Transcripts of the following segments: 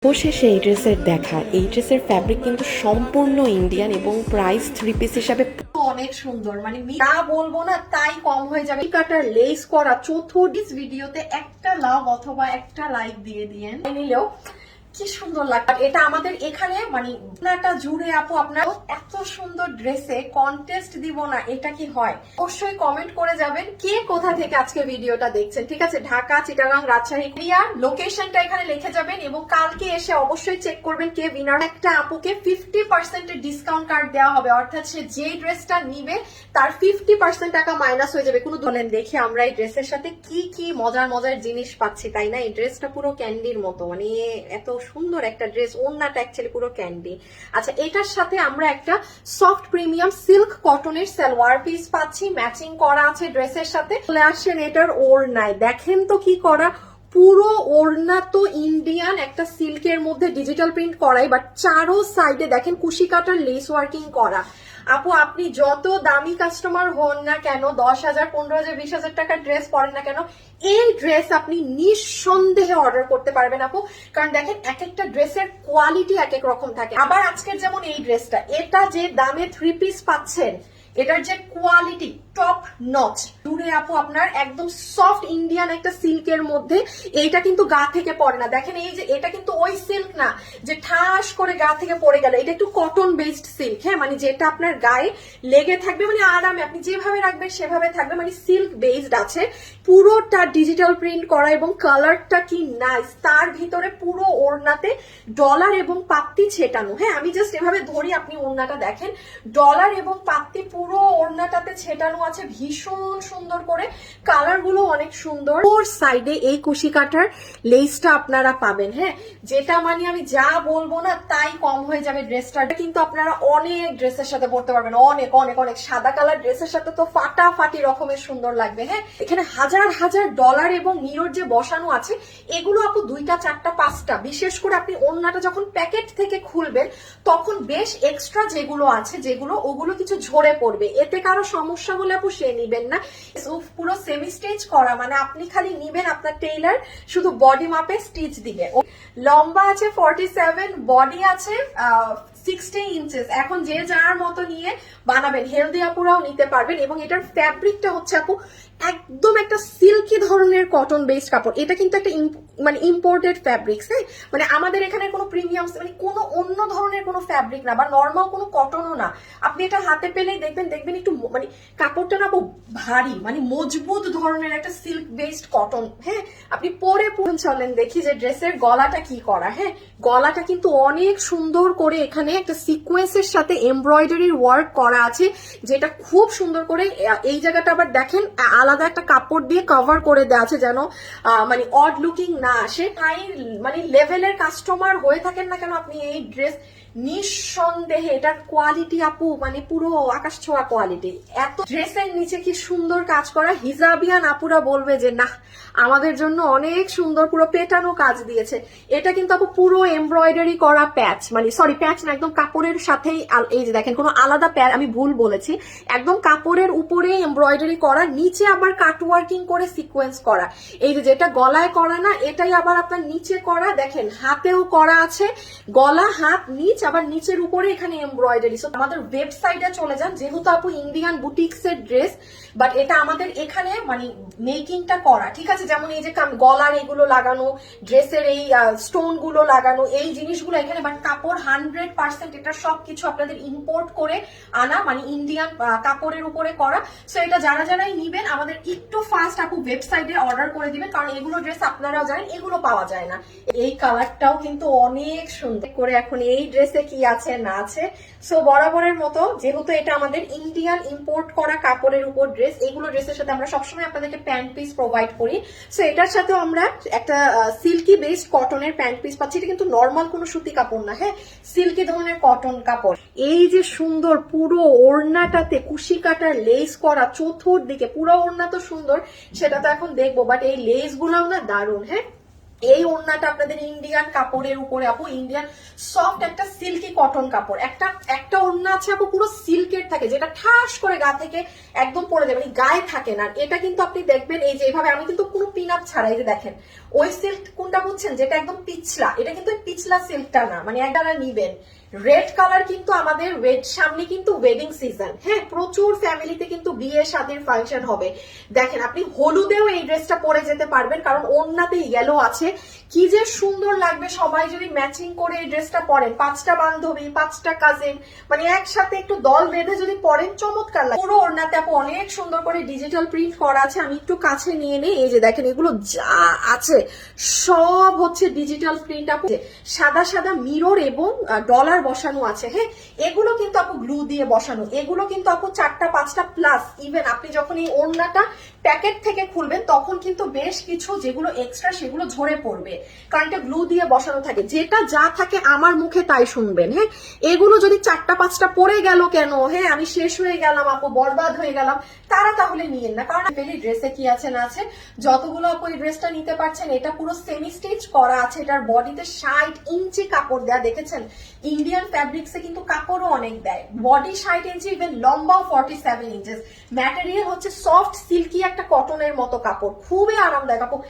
অবশেষে এই ড্রেসের দেখা। এই ড্রেসের ফ্যাব্রিক কিন্তু সম্পূর্ণ ইন্ডিয়ান এবং প্রাইস 3 পিস হিসাবে অনেক সুন্দর, মানে যা বলবো না তাই কম হয়ে যাবে। কাটার লেস করা চতুর্দিক ভিডিওতে একটা লাভ অথবা একটা লাইক দিয়ে দিয়েন নিলেও কি সুন্দর লাগে। এটা আমাদের এখানে মানে জুড়ে আপু আপনার এত সুন্দর ড্রেসে কন্টেস্ট দিব না, এটা কি হয়? অবশ্যই কমেন্ট করে যাবেন কে কোথা থেকে আজকে ভিডিওটা দেখছেন। ঠিক আছে, ঢাকা, চিটাগাং, রাজশাহী, লোকেশনটা এখানে লিখে যাবেন এবং কালকে এসে অবশ্যই চেক করবেন কে উইনার। একটা আপুকে 50% ডিসকাউন্ট কার্ড দেওয়া হবে, অর্থাৎ সে যে ড্রেসটা নিবে তার 50% টাকা মাইনাস হয়ে যাবে। কোনো ধরনের দেখে আমরা এই ড্রেসের সাথে কি কি মজার মজার জিনিস পাচ্ছি, তাই না? এই ড্রেসটা পুরো ক্যান্ডির মতো, মানে এত সুন্দর একটা ড্রেস, ওড়নাটা অ্যাকচুয়ালি পুরো ক্যান্ডি। আচ্ছা, এটার সাথে আমরা একটা সফট প্রিমিয়াম সিল্ক কটনের সালোয়ার পিস পাচ্ছি, ম্যাচিং করা আছে ড্রেসের সাথে। চলে আসেন এটার ওড়নায়, দেখেন তো কি করা, পুরো ওড়না তো ইন্ডিয়ান একটা সিল্কের মধ্যে ডিজিটাল প্রিন্ট করাই, বাট চারো সাইডে দেখেন কুশি কাটার লেস ওয়ার্কিং করা। আপু আপনি যত দামি কাস্টমার হন না কেন, 10,000, 15,000, 20,000 টাকার ড্রেস পরেন না কেন, এই ড্রেস আপনি নিঃসন্দেহে অর্ডার করতে পারবেন আপু। কারণ দেখেন এক একটা ড্রেসের কোয়ালিটি এক এক রকম থাকে। আবার আজকের যেমন এই ড্রেসটা, এটা যে দামে 3 পিস পাচ্ছেন, এটার যে কোয়ালিটি টপ নচ। দূরে আপু আপনার একদম সফট ইন্ডিয়ান একটা সিল্কের মধ্যে, এইটা কিন্তু গা থেকে পড়ে না। দেখেন এই যে এটা কিন্তু ওই সিল্ক না যে ঠাস করে গা থেকে পড়ে গেল, এটা একটু কটন বেসড সিল্ক। হ্যাঁ, মানে যেটা আপনার গায়ে লেগে থাকবে, মানে আরামে আপনি যেভাবে রাখবেন সেভাবে থাকবে, মানে সিল্ক বেসড আছে। পুরোটা ডিজিটাল প্রিন্ট করা এবং কালারটা কি নাইস। তার ভিতরে পুরো ওড়নাতে ডলার এবং পাত্তি ছেটানো। হ্যাঁ, আমি জাস্ট এভাবে ধরি, আপনি ওড়নাটা দেখেন, ডলার এবং পাত্তি পুরো ওড়নাটাতে ছেটানো আছে ভীষণ সুন্দর করে। কালার গুলো অনেক সুন্দর। ওর সাইডে এই কুশি কাটার লেসটা আপনারা পাবেন। হ্যাঁ, যেটা মানে আমি যা বলবো না তাই কম হয়ে যাবে ড্রেসটা। কিন্তু আপনারা অনেক ড্রেসের সাথে পরতে পারবেন, অনেক অনেক অনেক। সাদা কালার ড্রেসের সাথে তো ফাটাফাটি রকমের সুন্দর লাগবে। হ্যাঁ, এখানে হাজার হাজার ডলার এবং মিরর যে বসানো আছে, এগুলো আপু 2টা 4টা 5টা, বিশেষ করে আপনি ওড়নাটা যখন প্যাকেট থেকে খুলবেন তখন বেশ এক্সট্রা যেগুলো আছে, যেগুলো ওগুলো কিছু ঝরে পড়বে। এতে কারো সমস্যা হলে আপু সে নিবেন না। পুরো সেমি স্টিচ করা, মানে আপনি খালি নিবেন, আপনার টেইলার শুধু বডি মাপে স্টিচ দিবে। লম্বা আছে 47, বডি আছে 60 ইঞ্চেস। এখন যে যার মতো নিয়ে বানাবেন, হেলদি আপুরাও নিতে পারবেন। এবং এটার ফ্যাব্রিকটা হচ্ছে আপু একদম একটা সিল্কি ধরনের কটন বেসড কাপড়। এটা কিন্তু একটা মানে ইম্পোর্টেড ফ্যাব্রিক্স। হ্যাঁ, মানে আমাদের এখানে কোনো প্রিমিয়াম, মানে কোনো অন্য ধরনের কোনো ফ্যাব্রিক না, বা নর্মাল কোনো কটনও না। আপনি এটা হাতে পেলেই দেখবেন একটু মানে কাপড়টা না ভারী, মানে মজবুত ধরনের একটা সিল্ক বেসড কটন। হ্যাঁ, আপনি পরে চলেন দেখি যে ড্রেসের গলাটা কি করা। হ্যাঁ, গলাটা কিন্তু অনেক সুন্দর করে এখানে একটা সিকোয়েন্সের সাথে এমব্রয়ডারির ওয়ার্ক করা আছে, যেটা খুব সুন্দর করে। এই জায়গাটা আবার দেখেন আলাদা একটা কাপড় দিয়ে কভার করে দেওয়া আছে, যেন মানে অড লুকিং না আসে। হাই মানে লেভেলের কাস্টমার হয়ে থাকেন না কেন, আপনি এই ড্রেস নিঃসন্দেহে এটার কোয়ালিটি আপু মানে পুরো আকাশ ছোঁয়া কোয়ালিটি। এত ড্রেসের নিচে কি সুন্দর কাজ করা, হিজাবিয়ান আপুরা বলবে যে না, আমাদের জন্য অনেক সুন্দর পুরো পেটানো কাজ দিয়েছে। এটা কিন্তু আপু পুরো এমব্রয়ডারি করা প্যাচ, মানে সরি প্যাচ না, একদম কাপড়ের সাথেই। এই যে দেখেন কোনো আলাদা প্যাচ, আমি ভুল বলেছি, একদম কাপড়ের উপরে এমব্রয়ডারি করা, নিচে আবার কাট ওয়ার্কিং করে সিকোয়েন্স করা। এই যে যেটা গলায় করা না, এটাই আবার আপনার নিচে করা। দেখেন হাতেও করা আছে, গলা, হাত, নিচ, আবার নিচের উপরে এখানে এমব্রয়ডারি। সো আমাদের ওয়েবসাইটে চলে যান, যেহেতু আপু ইন্ডিয়ান বুটিক্স এর ড্রেস, বাট এটা আমাদের এখানে মানে মেকিংটা করা। ঠিক আছে, যেমন এই যে গলার এগুলো লাগানো, ড্রেসের এই স্টোন গুলো লাগানো, এই জিনিসগুলো এখানে, বাট কাপড় 100% এটা সবকিছু আপনাদের ইম্পোর্ট করে আনা, মানে ইন্ডিয়ান কাপড়ের উপরে করা। সো এটা যারা যারাই নিবেন আমাদের একটু ফাস্ট আপু ওয়েবসাইটে অর্ডার করে দিবেন, কারণ এগুলো ড্রেস আপনারাও জানেন এগুলো পাওয়া যায় না। এই কালারটাও কিন্তু অনেক সুন্দর করে। এখন এই ড্রেসে কি আছে না আছে, সো বরাবরের মতো যেহেতু এটা আমাদের ইন্ডিয়ান ইম্পোর্ট করা কাপড়ের উপর ড্রেস, এগুলো ড্রেসের সাথে আমরা সবসময় আপনাদেরকে প্যান্ট পিস প্রোভাইড করি। সো এটার সাথেও আমরা একটা সিল্কি বেসড কটনের প্যান্ট পিস পাচ্ছি। এটা কিন্তু নর্মাল কোনো সুতি কাপড় না, হ্যাঁ, সিল্কি ধরনের কটন কাপড়। এই যে সুন্দর পুরো ওড়নাটাতে কুশি কাটার লেস করা চতুর্দিকে, পুরো ওড়না তো সুন্দর, সেটা তো এখন দেখবো, বাট এই লেস গুলাও না দারুণ। হ্যাঁ, এই ওড়নাটা আপনাদের ইন্ডিয়ান কাপড়ের উপরে আপু, ইন্ডিয়ান সফট একটা সিল্কি কটন কাপড়, একটা ওড়না আছে আপু পুরো সিল্কের থাকে, যেটা ঠাস করে গা থেকে একদম পড়ে যাবে, মানে গায়ে থাকে না। এটা কিন্তু আপনি দেখবেন এই যে এইভাবে, আমি কিন্তু কোনো পিন আপ ছাড়া, এই যে দেখেন ওই সিল্ক কোনটা বুঝছেন, যেটা একদম পিছলা, এটা কিন্তু পিছলা সিল্কটা না, মানে একটারা নিবেন। রেড কালার কিন্তু আমাদের সামনে কিন্তু ওয়েডিং সিজন, হ্যাঁ প্রচুর ফ্যামিলিতে কিন্তু বিয়ে শাদীর ফাংশন হবে। দেখেন আপনি হলুদেও এই ড্রেসটা পরে যেতে পারবেন, কারণ ওড়নাতে ইয়েলো আছে, কি যে সুন্দর লাগবে সবাই যদি ম্যাচিং করে এই ড্রেসটা পরেন, 5টা বান্ধবী 5টা কাজিন মানে একসাথে একটু দল বেঁধে যদি পরেন চমৎকার লাগে। পুরো ওড়নাতে আপু অনেক সুন্দর করে ডিজিটাল প্রিন্ট করা আছে, আমি একটু কাছে নিয়ে নেই, এই যে দেখেন এগুলো যা আছে সব হচ্ছে ডিজিটাল প্রিন্ট আপু, সাদা সাদা মিরর এবং ডলার বসানো আছে, হ্যাঁ এগুলো কিন্তু আপু গ্লু দিয়ে বসানো, এগুলো কিন্তু আপু 4টা 5টা প্লাস, ইভেন আপনি যখন এই ওড়নাটা প্যাকেট থেকে খুলবেন তখন কিন্তু বেশ কিছু যেগুলো এক্সট্রা সেগুলো ঝরে পড়বে, কারণ এটা গ্লু দিয়ে বসানো থাকে, যেটা যা থাকে আমার মুখে তাই শুনবেন, হ্যাঁ এগুলো যদি 4টা 5টা পড়ে গেল কেন, হ্যাঁ আমি শেষ হয়ে গেলাম আপু, বরবাদ হয়ে গেলাম, তারা তাহলে নিয়েন না, কারণ পেলি ড্রেসে কি আছে না আছে। যতগুলো আপু এই ড্রেসটা নিতে পারছেন, এটা পুরো সেমি স্টিচ করা আছে, এটার বডিতে 60 ইঞ্চি কাপড় দেয়া, দেখেছেন ইন্ডিয়ান ফ্যাব্রিক্সে কিন্তু কাপড়ও অনেক দেয়, বডি 60 ইঞ্চি, ইভেন লম্বাও 47 ইঞ্চেস, ম্যাটেরিয়াল হচ্ছে সফট সিল্কি একটা কটনের মতো কাপড়, খুবই আরামদায়ক কাপড়,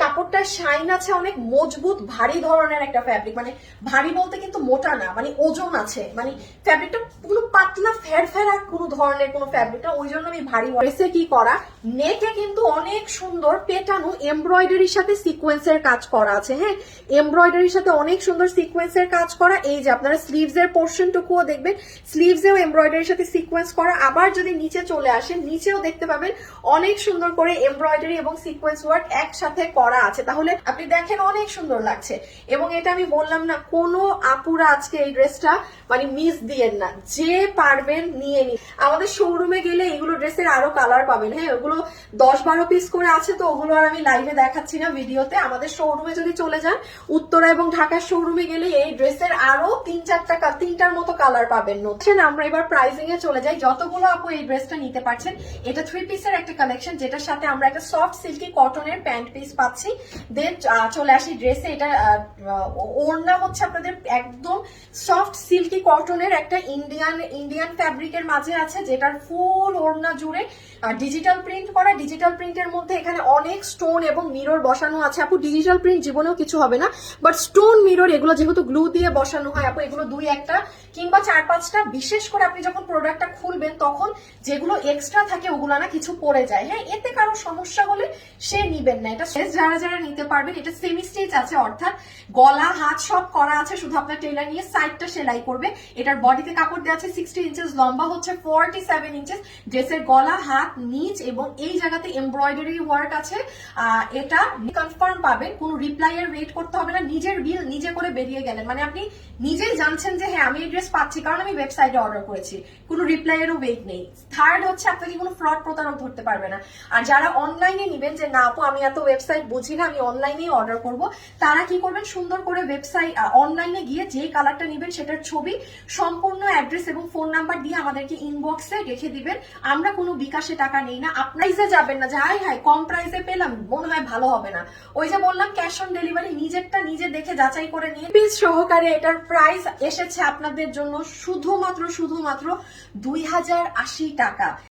কাপড়টার শাইন আছে, অনেক মজবুত ভারী ধরনের একটা ফ্যাব্রিক, মানে ভারী বলতে কিন্তু মোটা না, মানে ওজন আছে, মানে ফ্যাব্রিকটা পুরো পাতলা ফেরফেরা কোনো ধরনের কোনো ফ্যাব্রিকটা, ওই জন্য আমি ভারী। ড্রেসে কি করা, নেকে কিন্তু অনেক সুন্দর পেটানো এমব্রয়ডারির সাথে সিকোয়েন্সের কাজ করা আছে, হ্যাঁ এমব্রয়ডারির সাথে অনেক সুন্দর সিকোয়েন্সের কাজ করা, এই যে আপনারা স্লিভস এর পোর্শনটুকুও দেখবেন, স্লিভসেও এমব্রয়ডারির সাথে সিকোয়েন্স করা, আবার যদি নিচে চলে আসেন নিচেও দেখতে পাবেন অনেক সুন্দর করে এমব্রয়ডারি এবং সিকোয়েন্স ওয়ার্ক একসাথে করা আছে, তাহলে আপনি দেখেন অনেক সুন্দর লাগছে। এবং এটা আমি বললাম না, কোনো আপুরা আজকে এই ড্রেসটা মানে মিস দিয়েন না, যে পারবেন নিয়ে নিন। আমাদের শোরুমে গেলে এগুলো ড্রেসের আরো কালার পাবেন, হ্যাঁ ওগুলো 10-12 পিস করে আছে, তো ওগুলো আর আমি লাইভে দেখাচ্ছি না ভিডিওতে। আমাদের শোরুমে যদি চলে যান, উত্তরা এবং ঢাকার শোরুমে গেলে এই ড্রেসের আরো 3-4টার মতো কালার পাবেন। আমরা এবার প্রাইসিং এ চলে যাই। যতগুলো আপু এই ড্রেসটা নিতে পারছেন, এটা 3 পিসের একটা কালেকশন, যেটার সাথে আমরা একটা সফট সিল্কি কটনের প্যান্ট পিস পাচ্ছি। দেন চলে আসি ড্রেসে, এটা ওড়না হচ্ছে আপনাদের একদম সফট সিল্কি কটনের একটা ইন্ডিয়ান ফ্যাব্রিকের মাঝে আছে, যেটার ফুল ওড়না জুড়ে ডিজিটাল প্রিন্ট করা। ডিজিটাল প্রিন্টের মধ্যে এখানে অনেক স্টোন এবং মিরর বসানো আছে আপু, ডিজিটাল প্রিন্ট জীবনেও কিছু হবে না, বাট স্টোন মিরর এগুলো যেহেতু গ্লু দিয়ে বসানো হয় আপু, এগুলো 2-1টা কিংবা 4-5টা, বিশেষ করে আপনি যখন প্রোডাক্টটা খুলবেন তখন যেগুলো এক্সট্রা থাকে ওগুলো না কিছু পড়ে যায়, হ্যাঁ এতে কারো সমস্যা হলে সে নিবেন না। এটা যারা যারা নিতে পারবেন, এটা সেমি স্টিচ আছে, অর্থাৎ গলা হাত সব করা আছে, শুধু আপনার টেলার নিয়ে সাইডটা সেলাই করবে। এটার বডিতে কাপড় দেওয়া আছে 60 ইঞ্চেস, লম্বা হচ্ছে 47 ইঞ্চেস, ড্রেসের গলা হাত নিচ এবং এই জায়গাতে এমব্রয়ডারি ওয়ার্ক আছে। এটা কনফার্ম পাবেন, কোনো রিপ্লাই এর ওয়েট করতে হবে না, নিজের বিল নিজে করে বেরিয়ে গেলেন, মানে আপনি নিজেই জানছেন যে হ্যাঁ আমি এই ড্রেস পাচ্ছি কারণ আমি ওয়েবসাইটে অর্ডার করেছি, কোনো রিপ্লাই এরও ওয়েট নেই। থার্ড হচ্ছে আপনাকে কোনো ফ্রড প্রতারক ধরতে পারবে না। আর যারা অনলাইনে নিবেন যে না আপু আমি এত ওয়েবসাইট বুঝি না, আমি অনলাইনেই অর্ডার করব, তারা কি করবেন, সুন্দর করে ওয়েবসাইট অনলাইনে গিয়ে যেই কালারটা নেবেন সেটার ছবি, সম্পূর্ণ অ্যাড্রেস এবং ফোন নাম্বার দিয়ে আমাদেরকে ইনবক্সে রেখে দিবেন, আমরা কোনো বিকাশে টাকা নেই না। আপনারা যাবেন না যে হাই হাই কম প্রাইসে পেলাম মনে হয় ভালো হবে না, ওই যে বললাম ক্যাশ অন ডেলিভারি, নিজেরটা নিজে দেখে যাচাই করে নিয়ে পিস সহকারে। এটার প্রাইস এসেছে আপনাদের জন্য শুধুমাত্র 2080 টাকা।